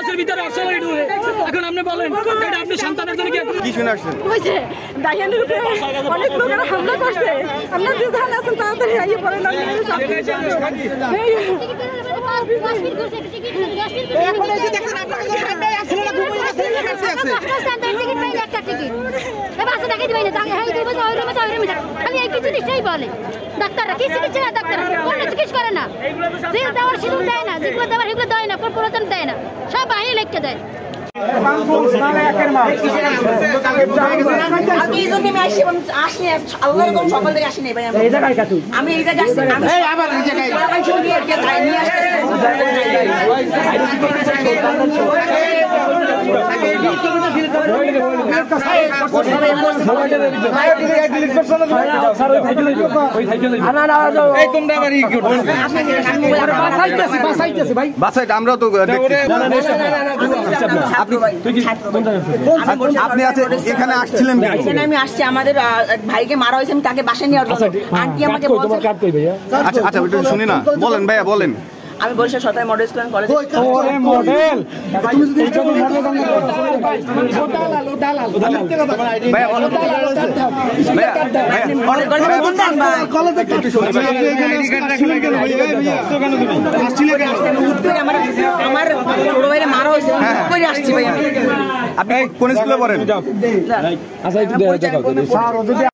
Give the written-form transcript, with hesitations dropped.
মাসের ভিতরে অ্যাক্সিডেন্ট হয়ে এখন আপনি বলেন এটা আপনি সন্তানের জন্য কি শুনে আসছেন? বুঝছে দাইয়ানের উপরে অনেক লোকেরা হামলা করছে। আমরা যে জানা আছেন তাড়াতাড়ি আইয়ে পড়ে না এখন এসে দেখেন আপনারা যে হামলা আসলে না ঘুমিয়ে আছে টিকিট পাইলে একটা টিকিট এবার আসে দেখে দিবেন না হাই দিবেন ওই রুমে খালি এই কিছু দিতেই বলে ডাক্তাররা কি চিকিৎসা ডাক্তাররা কোন চিকিৎসা করে না যে দেওয়ার সিদ্ধান্ত দেয় না যেগুলো দেওয়ার সেগুলো দেয় না কোন প্রয়োজন দেয় না সব বাইরে লিখতে দেয়। আমি এই জন্য আসি আল্লাহর কোন সকাল থেকে আসি নাই ভাই আমি এই জায়গায় আসছি এই আবার এই জায়গায় নিয়ে আসতে আমরা তো আপনি এখানে আসছিলেন? আমি আসছি আমাদের ভাইকে মারা হয়েছে আমি তাকে বাসায় নিয়ে আসবো। আন্টি আমাকে বলছে আচ্ছা আচ্ছা শুনি না, বলেন ভাইয়া বলেন। আমি বলছি সরকারি মডেল স্কুল কলেজ মডেল আমার ছোট ভাইরে মারা হয়েছে আসছি ভাই। আপনি কোন স্কুলে পড়েন?